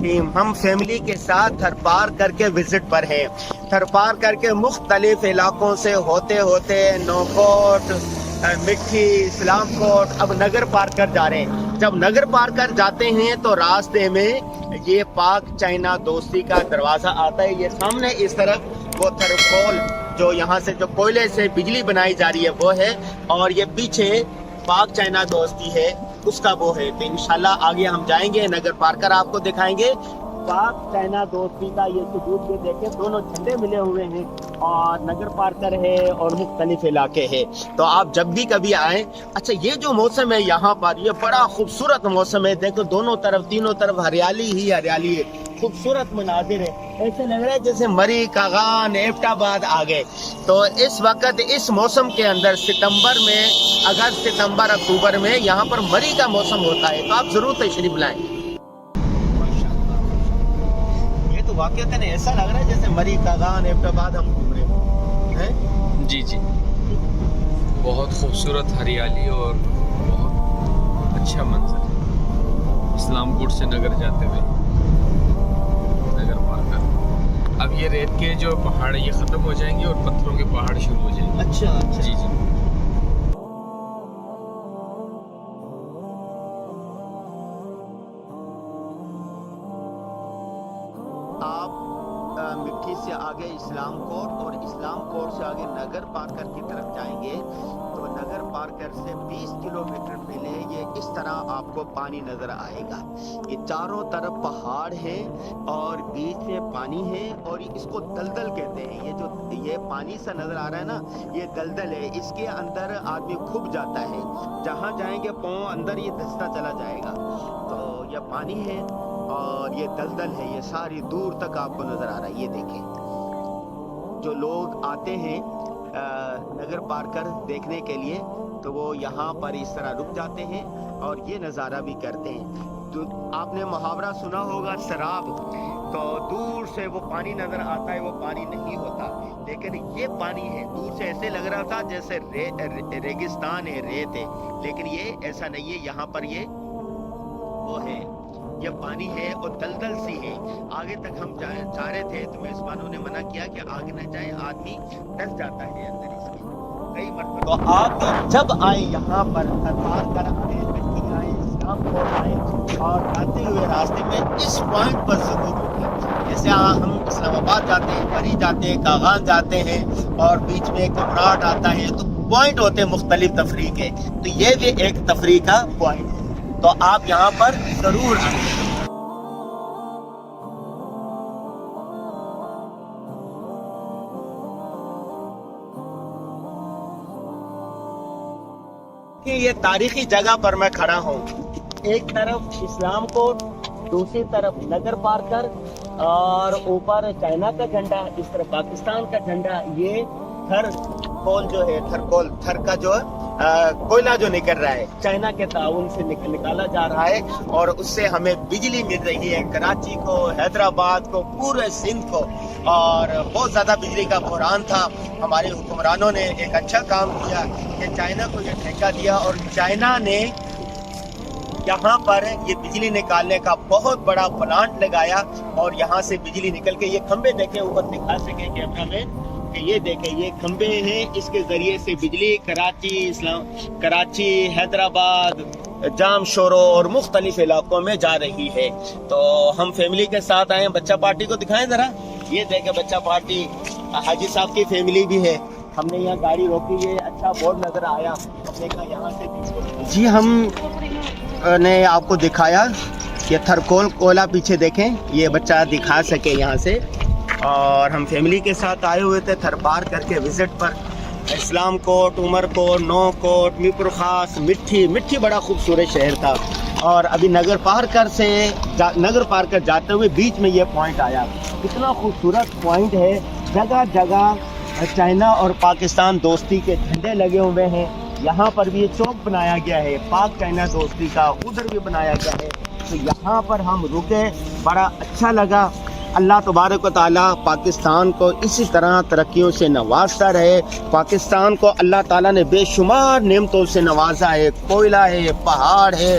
الرحیم، ہم فیملی کے ساتھ تھر پار کر کے وزٹ پر ہیں۔ تھر پار کر کے مختلف علاقوں سے ہوتے ہوتے نوکوٹ، مٹھی، اسلام کوٹ، اب نگر پارکر جا رہے ہیں۔ جب نگر پارکر جاتے ہیں تو راستے میں یہ پاک چائنا دوستی کا دروازہ آتا ہے۔ یہ سامنے اس طرف وہ تھرکول جو یہاں سے جو کوئلے سے بجلی بنائی جا رہی ہے وہ ہے، اور یہ پیچھے پاک چائنا دوستی ہے اس کا وہ ہے۔ تو انشاءاللہ آگے ہم جائیں گے، نگر پارکر آپ کو دکھائیں گے۔ پاک چائنا دوستی کا یہ ثبوت بھی دیکھیں، دونوں جھنڈے ملے ہوئے ہیں، اور نگر پارکر ہے اور مختلف علاقے ہیں۔ تو آپ جب بھی کبھی آئیں۔ اچھا، یہ جو موسم ہے یہاں پر، یہ بڑا خوبصورت موسم ہے۔ دیکھو دونوں طرف، تینوں طرف ہریالی ہی ہریالی ہے، خوبصورت مناظر ہے۔ ایسے لگ رہا ہے جیسے مری، کاغان، ایبٹ آباد آ گئے۔ تو اس وقت اس موسم کے اندر ستمبر میں، اگست، ستمبر، اکتوبر میں یہاں پر مری کا موسم ہوتا ہے، تو آپ ضرور تشریف لائیں۔ یہ تو واقعتاً ایسا لگ رہا ہے جیسے مری، کاغان، ایبٹ آباد ہم گھوم رہے ہیں۔ جی جی، بہت خوبصورت ہریالی اور بہت اچھا منظر ہے۔ اسلام کوٹ سے نگر جاتے ہوئے نگر پارکر۔ اب یہ ریت کے جو پہاڑ یہ ختم ہو جائیں گے اور پتھروں کے پہاڑ شروع ہو جائیں گے۔ اچھا اچھا، جی جی۔ آپ مٹھی سے آگے اسلام کوٹ اور اسلام کوٹ سے آگے نگر پارکر کی طرف جائیں گے تو نگر پارکر سے 20 کلومیٹر پہلے یہ اس طرح آپ کو پانی نظر آئے گا۔ یہ چاروں طرف پہاڑ ہیں اور بیچ میں پانی ہے، اور اس کو دلدل کہتے ہیں۔ یہ جو یہ پانی سا نظر آ رہا ہے نا، یہ دلدل ہے، اس کے اندر آدمی کھب جاتا ہے۔ جہاں جائیں گے پاؤں اندر یہ دھستا چلا جائے گا۔ تو یہ پانی ہے اور یہ دلدل ہے، یہ ساری دور تک آپ کو نظر آ رہا ہے۔ یہ دیکھیں، جو لوگ آتے ہیں نگر پارکر دیکھنے کے لیے تو وہ یہاں پر اس طرح رک جاتے ہیں اور یہ نظارہ بھی کرتے ہیں۔ تو آپ نے محاورہ سنا ہوگا سراب، تو دور سے وہ پانی نظر آتا ہے، وہ پانی نہیں ہوتا، لیکن یہ پانی ہے۔ دور سے ایسے لگ رہا تھا جیسے ریگستان ہے، ریت ہے، لیکن یہ ایسا نہیں ہے۔ یہاں پر یہ وہ ہے، یہ پانی ہے اور دلدل سی ہے۔ آگے تک ہم جا رہے تھے تو میزبانوں نے منع کیا کہ آگے نہ جائیں، آدمی ڈس جاتا ہے اندر اس کے کئی مرتبہ۔ تو آپ جب آئیں یہاں پر پار کر آئیں، مٹی آئیں، اسلام کوٹ آئیں، اور جاتے ہوئے راستے میں اس پوائنٹ پر ضرور رکیں۔ جیسے ہم اسلام آباد جاتے ہیں، مری جاتے ہیں، کاغان جاتے ہیں، اور بیچ میں کمراٹ آتا ہے، تو پوائنٹ ہوتے ہیں مختلف تفریح کے، تو یہ بھی ایک تفریح کا پوائنٹ ہے۔ تو آپ یہاں پر ضرور آئیں۔ یہ تاریخی جگہ پر میں کھڑا ہوں، ایک طرف اسلام کوٹ، دوسری طرف نگر پارکر، اور اوپر چائنا کا جھنڈا، اس طرف پاکستان کا جھنڈا۔ یہ تھر کول جو ہے، تھر کا جو کوئلہ جو نکل رہا ہے، چائنا کے تعاون سے نکالا جا رہا ہے، اور اس سے ہمیں بجلی مل رہی ہے، کراچی کو، حیدرآباد کو، پورے سندھ کو۔ اور بہت زیادہ بجلی کا بحران تھا، ہمارے حکمرانوں نے ایک اچھا کام کیا کہ چائنا کو یہ ٹھیکہ دیا، اور چائنا نے یہاں پر یہ بجلی نکالنے کا بہت بڑا پلانٹ لگایا، اور یہاں سے بجلی نکل کے، یہ کھمبے دیکھیں، اوپر دکھا سکیں کیمرہ میں کہ یہ دیکھیں، یہ کھمبے ہیں، اس کے ذریعے سے بجلی کراچی، حیدرآباد، جام شورو اور مختلف علاقوں میں جا رہی ہے۔ تو ہم فیملی کے ساتھ آئے ہیں، بچہ پارٹی کو دکھائیں ذرا۔ یہ دیکھیں بچہ پارٹی، حاجی صاحب کی فیملی بھی ہے۔ ہم نے یہاں گاڑی روکی، یہ اچھا بورڈ نظر آیا، ہم نے کہا یہاں سے جی ہم نے آپ کو دکھایا کہ تھرکول کوئلہ پیچھے دیکھیں، یہ بچہ دکھا سکے یہاں سے۔ اور ہم فیملی کے ساتھ آئے ہوئے تھے تھر پار کر کے وزٹ پر۔ اسلام کوٹ، عمر کوٹ، نو کوٹ، میرپور خاص، مٹھی بڑا خوبصورت شہر تھا۔ اور ابھی نگر پارکر جاتے ہوئے بیچ میں یہ پوائنٹ آیا، اتنا خوبصورت پوائنٹ ہے۔ جگہ جگہ چائنا اور پاکستان دوستی کے جھنڈے لگے ہوئے ہیں۔ یہاں پر بھی یہ چوک بنایا گیا ہے پاک چائنا دوستی کا، ادھر بھی بنایا گیا ہے۔ تو یہاں پر ہم رکے، بڑا اچھا لگا۔ اللہ تبارک و تعالیٰ پاکستان کو اسی طرح ترقیوں سے نوازتا رہے۔ پاکستان کو اللہ تعالیٰ نے بے شمار نعمتوں سے نوازا ہے، کوئلہ ہے، پہاڑ ہے،